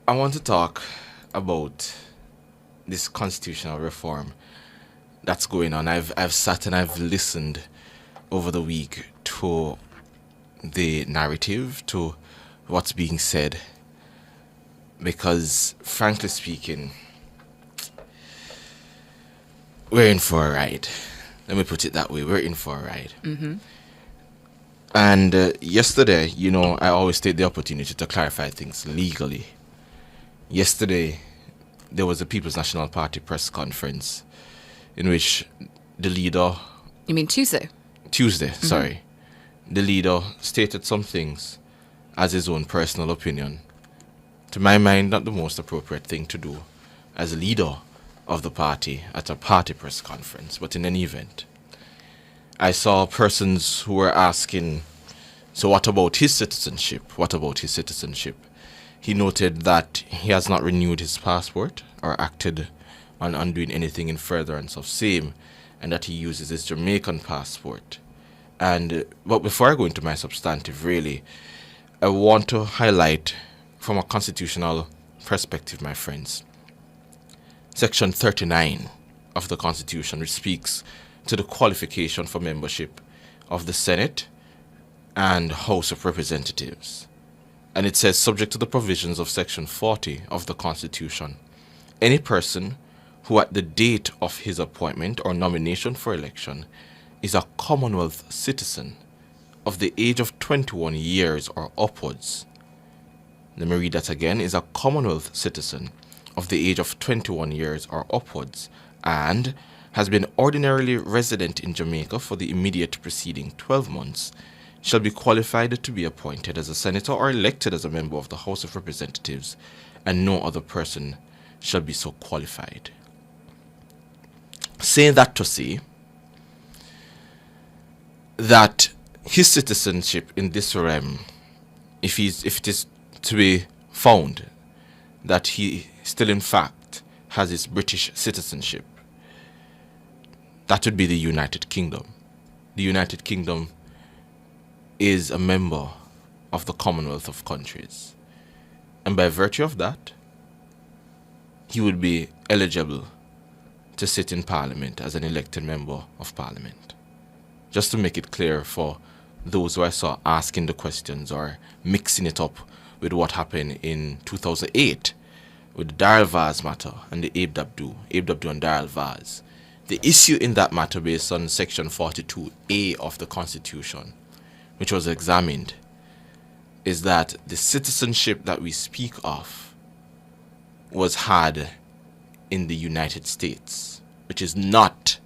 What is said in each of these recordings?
I want to talk about this constitutional reform that's going on. I've sat and I've listened over the week to the narrative, to what's being said, because frankly speaking, we're in for a ride. Let me put it that way. We're in for a ride. And yesterday, I always take the opportunity to clarify things legally. Yesterday, there was a People's National Party press conference in which the leader, You mean Tuesday? Tuesday, sorry, the leader stated some things as his own personal opinion. To my mind, not the most appropriate thing to do as a leader of the party at a party press conference, but in any event, I saw persons who were asking, so what about his citizenship? What about his citizenship? He noted that he has not renewed his passport or acted on undoing anything in furtherance of same, and that he uses his Jamaican passport. But before I go into my substantive, really, I want to highlight from a constitutional perspective, my friends, Section 39 of the Constitution, which speaks to the qualification for membership of the Senate and House of Representatives. And it says, subject to the provisions of Section 40 of the Constitution, any person who at the date of his appointment or nomination for election is a Commonwealth citizen of the age of 21 years or upwards. Let me read that again. Is a Commonwealth citizen of the age of 21 years or upwards and has been ordinarily resident in Jamaica for the immediate preceding 12 months shall be qualified to be appointed as a senator or elected as a member of the House of Representatives, and no other person shall be so qualified. Saying that to say that his citizenship in this realm, if it is to be found that he still in fact has his British citizenship, that would be the United Kingdom. The United Kingdom is a member of the Commonwealth of Countries. And by virtue of that, he would be eligible to sit in Parliament as an elected member of Parliament. Just to make it clear for those who I saw asking the questions or mixing it up with what happened in 2008 with the Darrell Vaz matter and the Abe Dabdoo and Darrell Vaz. The issue in that matter, based on Section 42A of the Constitution, which was examined, is that the citizenship that we speak of was had in the United States, which is not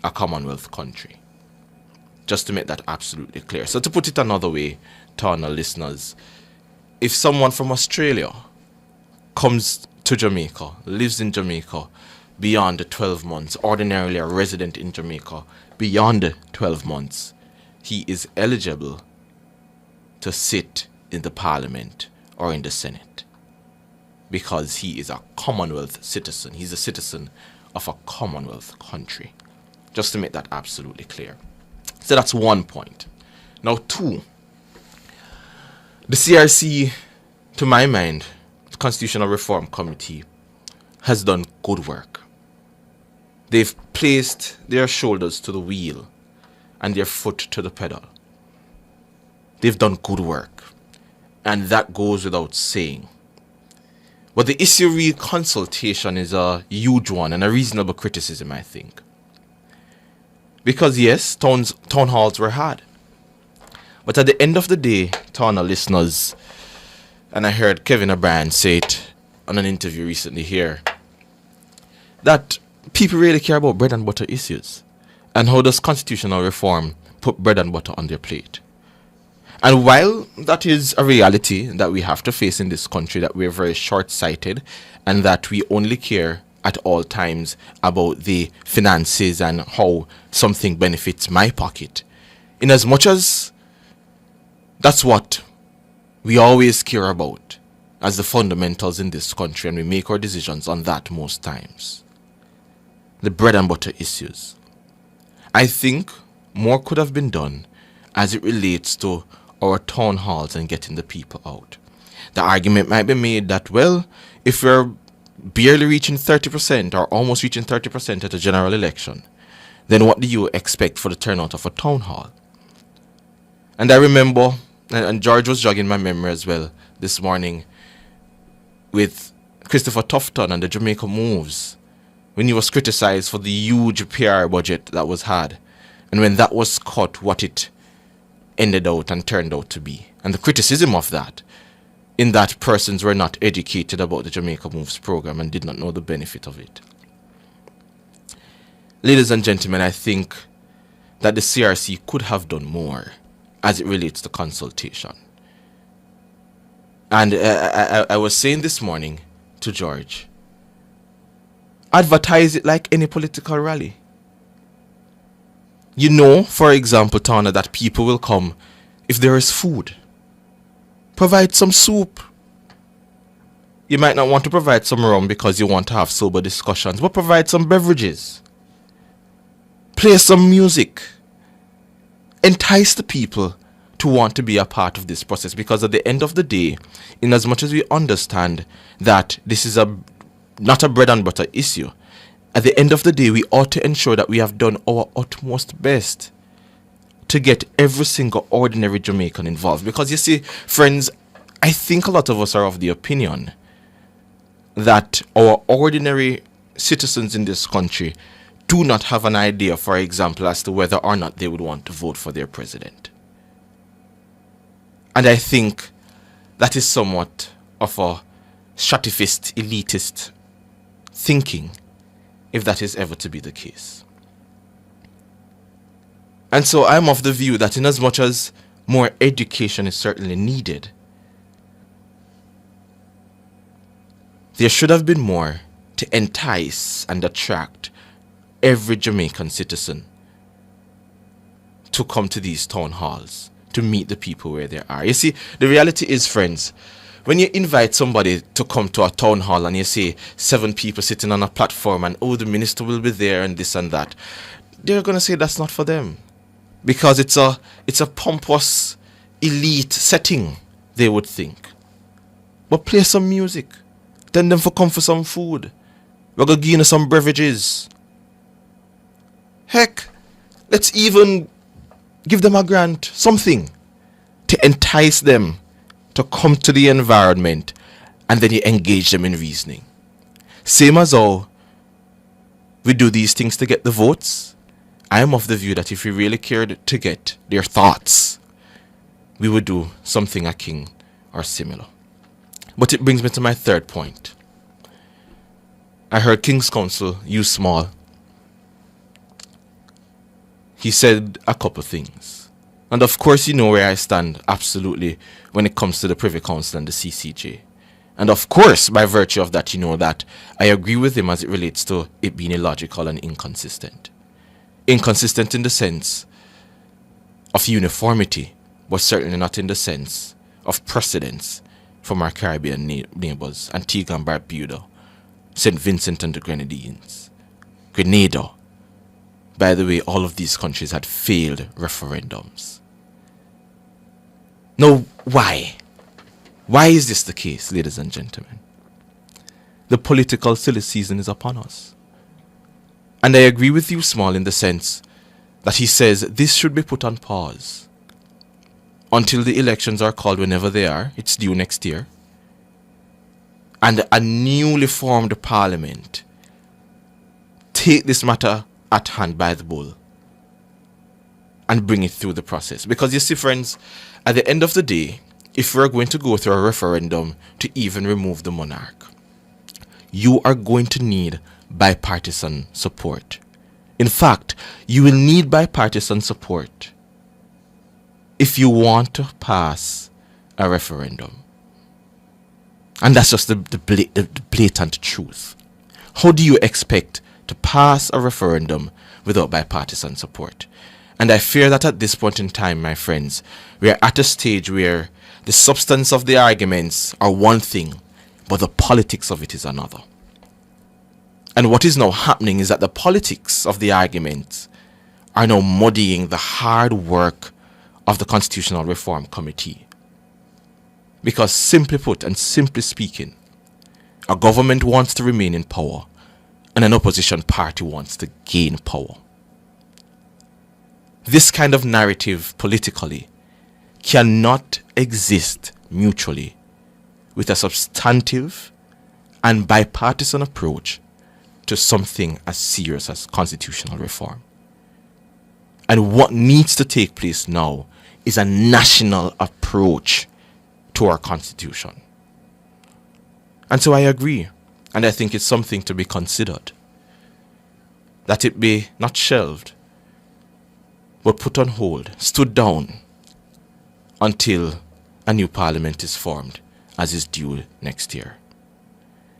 a Commonwealth country. Just to make that absolutely clear. So to put it another way to our listeners, if someone from Australia comes to Jamaica, lives in Jamaica beyond the 12 months, ordinarily a resident in Jamaica beyond the 12 months, he is eligible to sit in the Parliament or in the Senate because he is a Commonwealth citizen. He's a citizen of a Commonwealth country. Just to make that absolutely clear. So that's one point. Now, two, the CRC, to my mind, the Constitutional Reform Committee, has done good work. They've placed their shoulders to the wheel and their foot to the pedal. They've done good work, and that goes without saying. But the issue of consultation is a huge one and a reasonable criticism, I think. Because yes, town halls were hard. But at the end of the day, to our listeners, and I heard Kevin O'Brien say it on an interview recently here, that people really care about bread and butter issues. And how does constitutional reform put bread and butter on their plate? And while that is a reality that we have to face in this country, that we're very short-sighted and that we only care at all times about the finances and how something benefits my pocket, in as much as that's what we always care about as the fundamentals in this country, and we make our decisions on that most times. The bread and butter issues. I think more could have been done as it relates to our town halls and getting the people out. The argument might be made that, well, if we're barely reaching 30% or almost reaching 30% at a general election, then what do you expect for the turnout of a town hall? And I remember, and George was jogging my memory as well this morning, with Christopher Tufton and the Jamaica Moves, when he was criticized for the huge PR budget that was had, and when that was cut, what it ended out and turned out to be. And the criticism of that, in that persons were not educated about the Jamaica Moves program and did not know the benefit of it. Ladies and gentlemen, I think that the CRC could have done more as it relates to consultation. And I was saying this morning to George, advertise it like any political rally. You know, for example, Tana, that people will come if there is food. Provide some soup. You might not want to provide some rum because you want to have sober discussions, but provide some beverages. Play some music. Entice the people to want to be a part of this process, because at the end of the day, in as much as we understand that this is not a bread and butter issue, at the end of the day, we ought to ensure that we have done our utmost best to get every single ordinary Jamaican involved. Because you see, friends, I think a lot of us are of the opinion that our ordinary citizens in this country do not have an idea, for example, as to whether or not they would want to vote for their president. And I think that is somewhat of a stratifist, elitist thinking, if that is ever to be the case. And so I'm of the view that in as much as more education is certainly needed, there should have been more to entice and attract every Jamaican citizen to come to these town halls, to meet the people where they are. You see, the reality is, friends, when you invite somebody to come to a town hall and you say 7 people sitting on a platform and, oh, the minister will be there and this and that, they're going to say that's not for them. Because it's a pompous, elite setting, they would think. But play some music. Tell them to come for some food. We're going to give you some beverages. Heck, let's even give them a grant, something, to entice them to come to the environment, and then you engage them in reasoning. Same as how we do these things to get the votes. I am of the view that if we really cared to get their thoughts, we would do something akin or similar. But it brings me to my third point. I heard King's Counsel use Small. He said a couple things. And of course, you know where I stand absolutely when it comes to the Privy Council and the CCJ. And of course, by virtue of that, you know that I agree with him as it relates to it being illogical and inconsistent. Inconsistent in the sense of uniformity, but certainly not in the sense of precedence from our Caribbean neighbors, Antigua and Barbuda, St. Vincent and the Grenadines, Grenada. By the way, all of these countries had failed referendums. Now, why? Why is this the case, ladies and gentlemen? The political silly season is upon us. And I agree with you, Small, in the sense that he says this should be put on pause until the elections are called, whenever they are. It's due next year. And a newly formed parliament take this matter at hand by the bull and bring it through the process. Because you see, friends, at the end of the day, if we're going to go through a referendum to even remove the monarch, you are going to need bipartisan support. In fact, you will need bipartisan support if you want to pass a referendum. And that's just the blatant truth. How do you expect to pass a referendum without bipartisan support? And I fear that at this point in time, my friends, we are at a stage where the substance of the arguments are one thing, but the politics of it is another. And what is now happening is that the politics of the arguments are now muddying the hard work of the Constitutional Reform Committee. Because simply put and simply speaking, a government wants to remain in power and an opposition party wants to gain power. This kind of narrative politically cannot exist mutually with a substantive and bipartisan approach to something as serious as constitutional reform. And what needs to take place now is a national approach to our constitution. And so I agree, and I think it's something to be considered, that it be not shelved, but put on hold, stood down, until a new parliament is formed, as is due next year.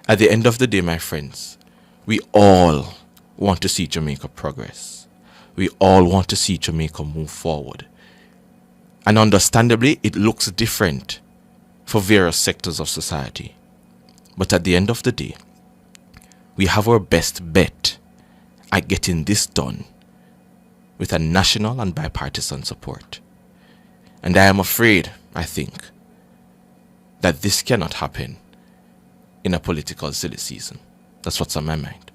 At the end of the day, my friends, we all want to see Jamaica progress. We all want to see Jamaica move forward. And understandably, it looks different for various sectors of society. But at the end of the day, we have our best bet at getting this done with a national and bipartisan support. And I am afraid, I think, that this cannot happen in a political silly season. That's what's on my mind.